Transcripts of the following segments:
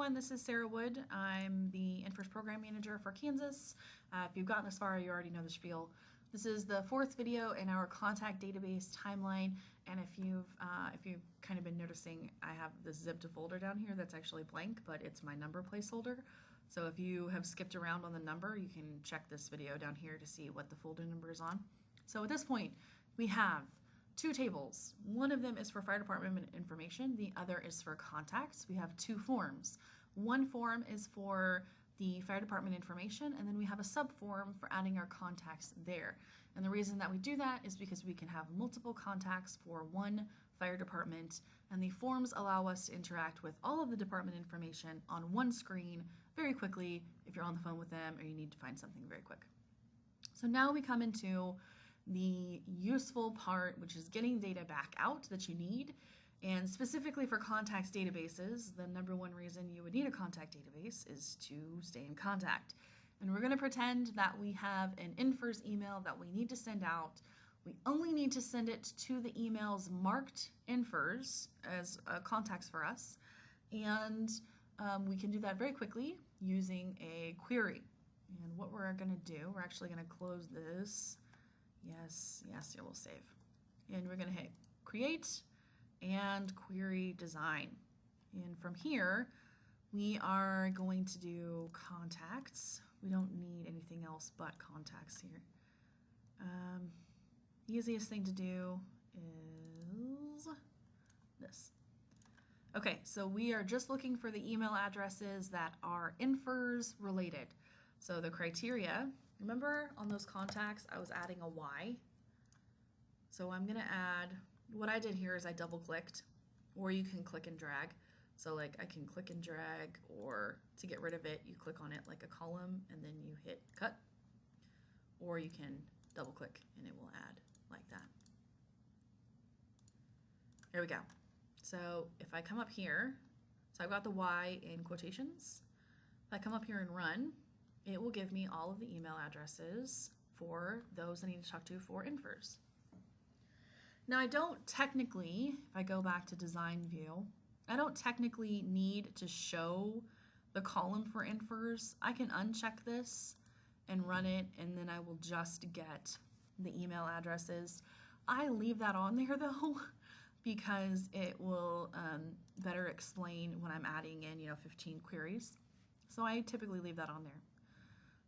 everyone, this is Sarah Wood. I'm the InFirst Program Manager for Kansas. If you've gotten this far, you already know the spiel. This is the fourth video in our contact database timeline, and if you've kind of been noticing, I have this zipped folder down here that's actually blank, but it's my number placeholder. So if you have skipped around on the number, you can check this video down here to see what the folder number is on. So at this point, we have two tables. One of them is for fire department information, the other is for contacts. We have two forms. One form is for the fire department information, and then we have a sub-form for adding our contacts there. And the reason that we do that is because we can have multiple contacts for one fire department, and the forms allow us to interact with all of the department information on one screen very quickly if you're on the phone with them or you need to find something very quick. So now we come into the useful part, which is getting data back out that you need. And specifically for contacts databases, the number one reason you would need a contact database is to stay in contact. And we're going to pretend that we have an InFirst email that we need to send out. We only need to send it to the emails marked InFirst as contacts for us. And we can do that very quickly using a query. And what we're going to do, we're actually going to close this. Yes, it will save. And we're going to hit create and query design. And from here, we are going to do contacts. We don't need anything else but contacts here. The easiest thing to do is this. Okay, so we are just looking for the email addresses that are InFirst related. So the criteria, remember on those contacts, I was adding a Y. So I'm going to add, what I did here is I double clicked, or you can click and drag. So like I can click and drag, or to get rid of it, you click on it like a column and then you hit cut. Or you can double click and it will add like that. There we go. So if I come up here, so I've got the Y in quotations. If I come up here and run, it will give me all of the email addresses for those I need to talk to for InFirst. Now I don't technically, if I go back to design view, I don't technically need to show the column for InFirst. I can uncheck this and run it, and then I will just get the email addresses. I leave that on there though, because it will better explain when I'm adding in 15 queries. So I typically leave that on there.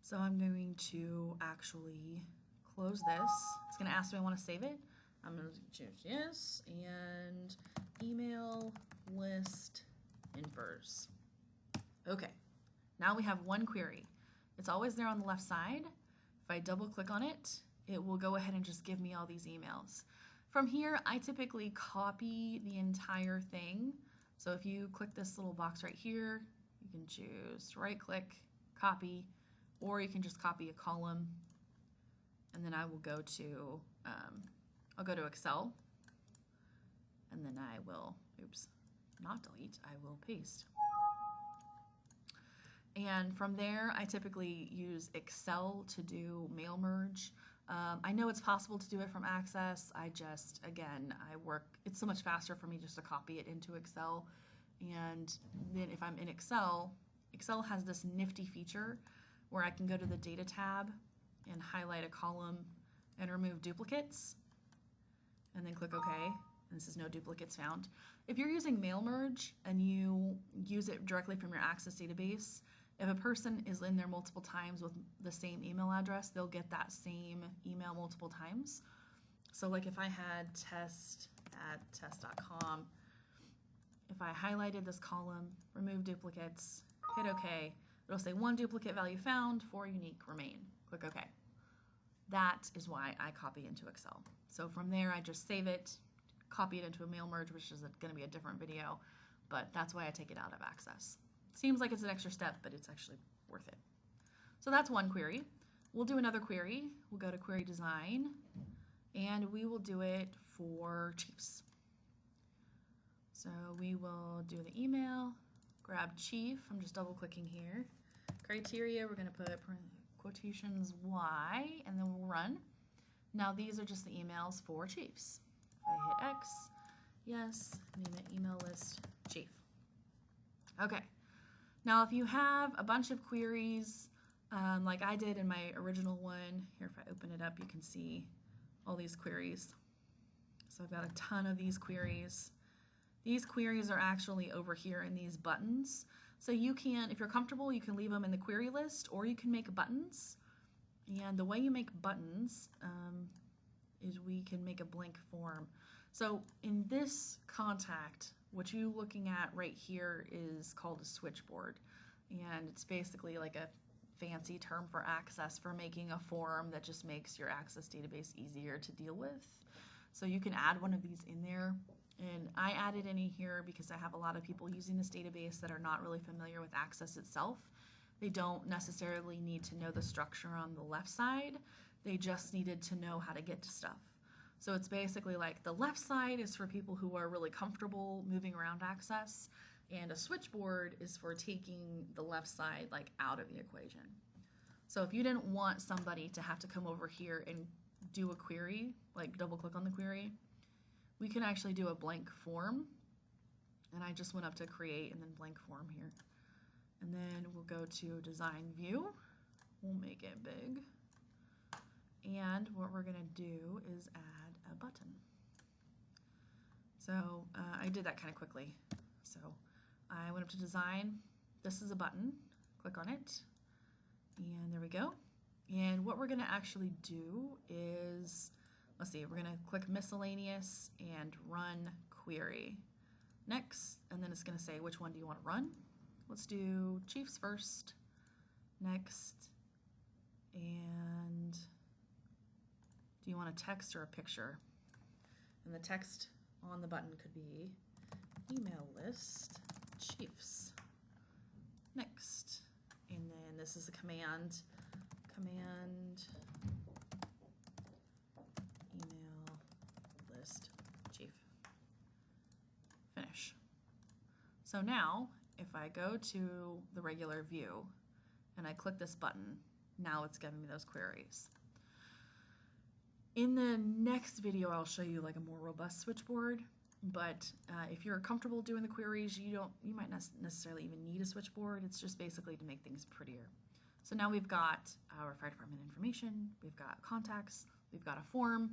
So I'm going to actually close this. It's going to ask me if I want to save it. I'm going to choose yes, and email list InFirst. Okay, now we have one query. It's always there on the left side. If I double click on it, it will go ahead and just give me all these emails. From here, I typically copy the entire thing. So if you click this little box right here, you can choose right click, copy, or you can just copy a column, and then I will go to, I'll go to Excel, and then I will, not delete, I will paste. And from there, I typically use Excel to do mail merge. I know it's possible to do it from Access. It's so much faster for me just to copy it into Excel. And then if I'm in Excel, Excel has this nifty feature where I can go to the Data tab and highlight a column and remove duplicates, and then click OK, and this is no duplicates found. If you're using mail merge and you use it directly from your Access database, if a person is in there multiple times with the same email address, they'll get that same email multiple times. So like if I had test@test.com, if I highlighted this column, remove duplicates, hit OK, it'll say 1 duplicate value found, 4 unique remain. Click OK. That is why I copy into Excel. So from there, I just save it, copy it into a mail merge, which is going to be a different video, but that's why I take it out of Access. Seems like it's an extra step, but it's actually worth it. So that's one query. We'll do another query. We'll go to query design, and we will do it for chiefs. So we will do the email, grab chief. I'm just double clicking here. Criteria, we're going to put quotations Y, and then we'll run. Now these are just the emails for chiefs. If I hit X, yes, name it email list chief. Okay, Now, if you have a bunch of queries, like I did in my original one, here if I open it up, you can see all these queries. So I've got a ton of these queries. These queries are actually over here in these buttons. So you can, if you're comfortable, you can leave them in the query list, or you can make buttons. And the way you make buttons is we can make a blank form. So in this contact, what you're looking at right here is called a switchboard. And it's basically like a fancy term for Access, for making a form that just makes your Access database easier to deal with. So you can add one of these in there. And I added any here because I have a lot of people using this database that are not really familiar with Access itself. They don't necessarily need to know the structure on the left side. They just needed to know how to get to stuff. So it's basically like the left side is for people who are really comfortable moving around Access, and a switchboard is for taking the left side like out of the equation. So if you didn't want somebody to have to come over here and do a query, like double click on the query, we can actually do a blank form. And I just went up to create and then blank form here. And then we'll go to design view. We'll make it big. And what we're gonna do is add a button. So I did that kind of quickly. So I went up to design. This is a button. Click on it. And there we go. And what we're gonna actually do is, let's see, we're gonna click miscellaneous and run query. Next, and then it's gonna say which one do you want to run. Let's do Chiefs first. Next, and do you want a text or a picture? And the text on the button could be email list Chiefs. Next, and then this is a command email list chief. Finish. So now if I go to the regular view and I click this button, now it's giving me those queries. In the next video, I'll show you like a more robust switchboard, but if you're comfortable doing the queries, you might not necessarily even need a switchboard. It's just basically to make things prettier. So now we've got our fire department information, we've got contacts, we've got a form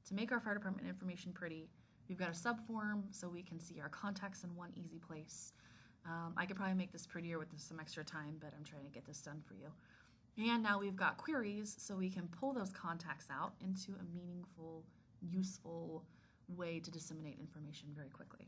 to make our fire department information pretty. We've got a subform so we can see our contacts in one easy place. I could probably make this prettier with some extra time, but I'm trying to get this done for you. And now we've got queries so we can pull those contacts out into a meaningful, useful way to disseminate information very quickly.